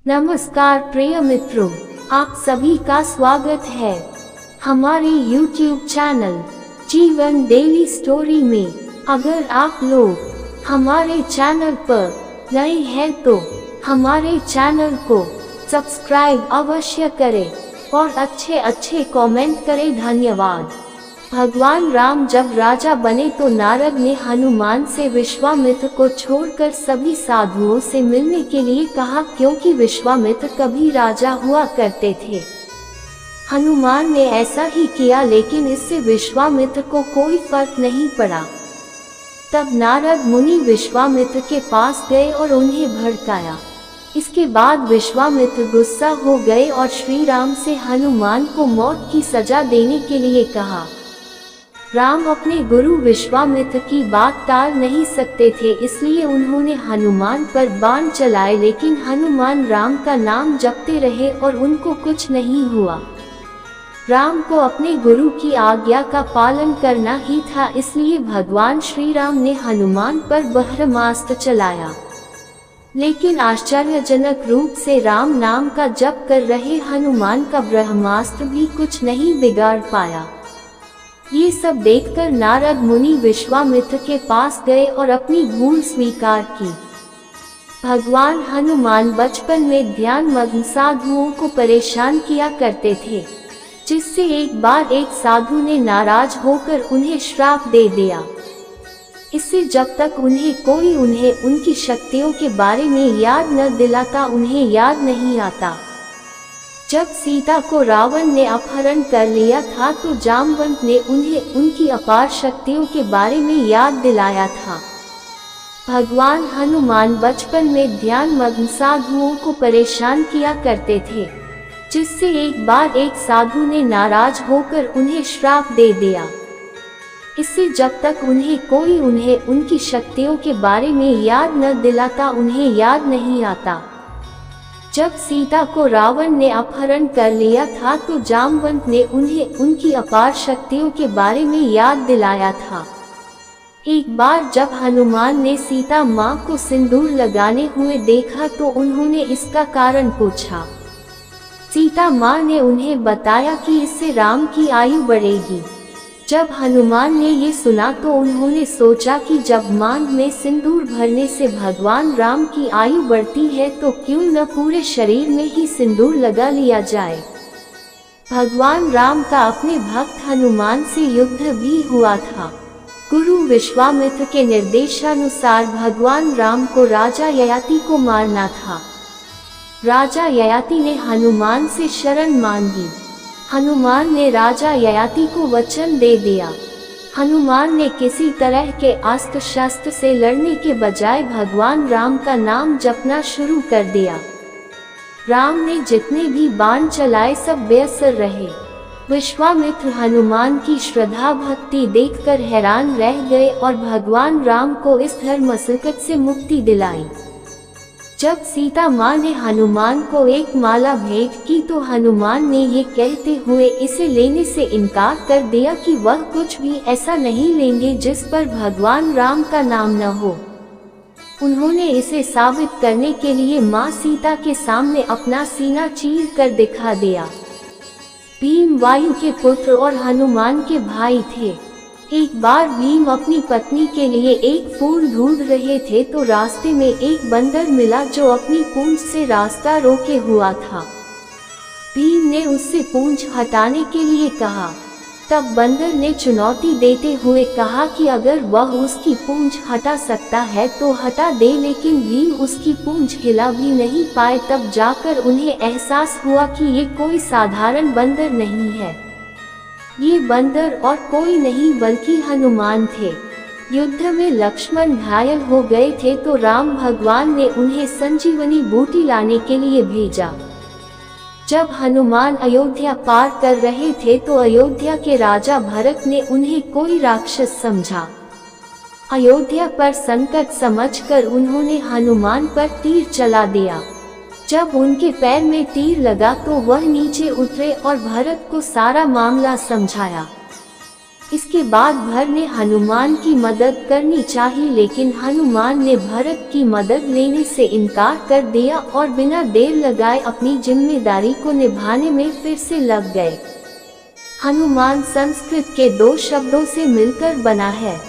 नमस्कार प्रिय मित्रों, आप सभी का स्वागत है हमारे YouTube चैनल जीवन डेली स्टोरी में। अगर आप लोग हमारे चैनल पर नए हैं तो हमारे चैनल को सब्सक्राइब अवश्य करें और अच्छे कमेंट करें। धन्यवाद। भगवान राम जब राजा बने तो नारद ने हनुमान से विश्वामित्र को छोड़कर सभी साधुओं से मिलने के लिए कहा, क्योंकि विश्वामित्र कभी राजा हुआ करते थे। हनुमान ने ऐसा ही किया, लेकिन इससे विश्वामित्र को कोई फर्क नहीं पड़ा। तब नारद मुनि विश्वामित्र के पास गए और उन्हें भड़काया। इसके बाद विश्वामित्र गुस्सा हो गए और श्री राम से हनुमान को मौत की सजा देने के लिए कहा। राम अपने गुरु विश्वामित्र की बात टाल नहीं सकते थे, इसलिए उन्होंने हनुमान पर बाण चलाए, लेकिन हनुमान राम का नाम जपते रहे और उनको कुछ नहीं हुआ। राम को अपने गुरु की आज्ञा का पालन करना ही था, इसलिए भगवान श्री राम ने हनुमान पर ब्रह्मास्त्र चलाया। लेकिन आश्चर्यजनक रूप से राम नाम का जप कर रहे हनुमान का ब्रह्मास्त्र भी कुछ नहीं बिगाड़ पाया। ये सब देखकर नारद मुनि विश्वामित्र के पास गए और अपनी भूल स्वीकार की। भगवान हनुमान बचपन में ध्यान मग्न साधुओं को परेशान किया करते थे, जिससे एक बार एक साधु ने नाराज होकर उन्हें श्राप दे दिया। इससे जब तक कोई उन्हें उनकी शक्तियों के बारे में याद न दिलाता, उन्हें याद नहीं आता। जब सीता को रावण ने अपहरण कर लिया था तो जामवंत ने उन्हें उनकी अपार शक्तियों के बारे में याद दिलाया था। भगवान हनुमान बचपन में ध्यान मग्न साधुओं को परेशान किया करते थे, जिससे एक बार एक साधु ने नाराज होकर उन्हें श्राप दे दिया। इससे जब तक कोई उन्हें उनकी शक्तियों के बारे में याद न दिलाता, उन्हें याद नहीं आता। जब सीता को रावण ने अपहरण कर लिया था तो जामवंत ने उन्हें उनकी अपार शक्तियों के बारे में याद दिलाया था। एक बार जब हनुमान ने सीता माँ को सिंदूर लगाने हुए देखा तो उन्होंने इसका कारण पूछा। सीता माँ ने उन्हें बताया कि इससे राम की आयु बढ़ेगी। जब हनुमान ने ये सुना तो उन्होंने सोचा कि जब मांग में सिंदूर भरने से भगवान राम की आयु बढ़ती है तो क्यों न पूरे शरीर में ही सिंदूर लगा लिया जाए। भगवान राम का अपने भक्त हनुमान से युद्ध भी हुआ था। गुरु विश्वामित्र के निर्देशानुसार भगवान राम को राजा ययाति को मारना था। राजा ययाति ने हनुमान से शरण मांगी। हनुमान ने राजा ययाति को वचन दे दिया। हनुमान ने किसी तरह के अस्त्र शस्त्र से लड़ने के बजाय भगवान राम का नाम जपना शुरू कर दिया। राम ने जितने भी बाण चलाए सब बेअसर रहे। विश्वामित्र हनुमान की श्रद्धा भक्ति देखकर हैरान रह गए और भगवान राम को इस धर्म संकट से मुक्ति दिलाई। जब सीता माँ ने हनुमान को एक माला भेंट की तो हनुमान ने ये कहते हुए इसे लेने से इनकार कर दिया कि वह कुछ भी ऐसा नहीं लेंगे जिस पर भगवान राम का नाम न हो। उन्होंने इसे साबित करने के लिए माँ सीता के सामने अपना सीना चीर कर दिखा दिया। भीम वायु के पुत्र और हनुमान के भाई थे। एक बार भीम अपनी पत्नी के लिए एक फूल ढूंढ रहे थे तो रास्ते में एक बंदर मिला जो अपनी पूंछ से रास्ता रोके हुआ था। भीम ने उससे पूंछ हटाने के लिए कहा। तब बंदर ने चुनौती देते हुए कहा कि अगर वह उसकी पूंछ हटा सकता है तो हटा दे, लेकिन भीम उसकी पूंछ हिला भी नहीं पाए। तब जाकर उन्हें एहसास हुआ कि ये कोई साधारण बंदर नहीं है, ये बंदर और कोई नहीं बल्कि हनुमान थे। युद्ध में लक्ष्मण घायल हो गए थे तो राम भगवान ने उन्हें संजीवनी बूटी लाने के लिए भेजा। जब हनुमान अयोध्या पार कर रहे थे तो अयोध्या के राजा भरत ने उन्हें कोई राक्षस समझा। अयोध्या पर संकट समझकर उन्होंने हनुमान पर तीर चला दिया। जब उनके पैर में तीर लगा तो वह नीचे उतरे और भरत को सारा मामला समझाया। इसके बाद भरत ने हनुमान की मदद करनी चाहिए, लेकिन हनुमान ने भरत की मदद लेने से इनकार कर दिया और बिना देर लगाए अपनी जिम्मेदारी को निभाने में फिर से लग गए। हनुमान संस्कृत के दो शब्दों से मिलकर बना है,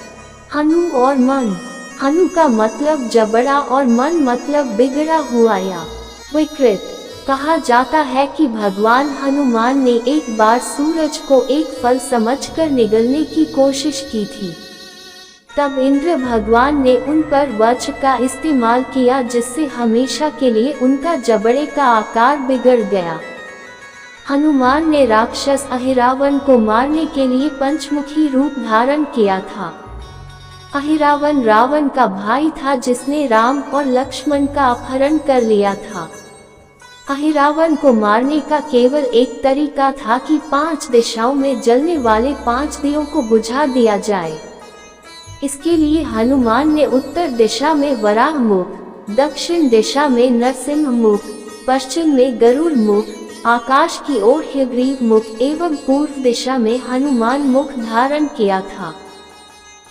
हनु और मन। हनु का मतलब जबड़ा और मन मतलब बिगड़ा हुआ या विकृत। कहा जाता है कि भगवान हनुमान ने एक बार सूरज को एक फल समझकर निगलने की कोशिश की थी। तब इंद्र भगवान ने उन पर वज्र का इस्तेमाल किया, जिससे हमेशा के लिए उनका जबड़े का आकार बिगड़ गया। हनुमान ने राक्षस अहिरावण को मारने के लिए पंचमुखी रूप धारण किया था। अहिरावण रावण का भाई था, जिसने राम और लक्ष्मण का अपहरण कर लिया था। अहिरावण को मारने का केवल एक तरीका था कि 5 दिशाओं में जलने वाले 5 दियों को बुझा दिया जाए। इसके लिए हनुमान ने उत्तर दिशा में वराह मुख, दक्षिण दिशा में नरसिंह मुख, पश्चिम में गरुड़ मुख, आकाश की ओर हयग्रीव मुख एवं पूर्व दिशा में हनुमान मुख धारण किया था।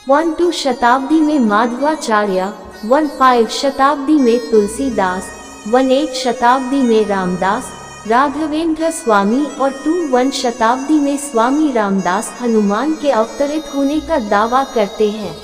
12 शताब्दी में माधवाचार्य, 15 शताब्दी में तुलसीदास, 18 शताब्दी में रामदास, राघवेंद्र स्वामी और 21 शताब्दी में स्वामी रामदास हनुमान के अवतरित होने का दावा करते हैं।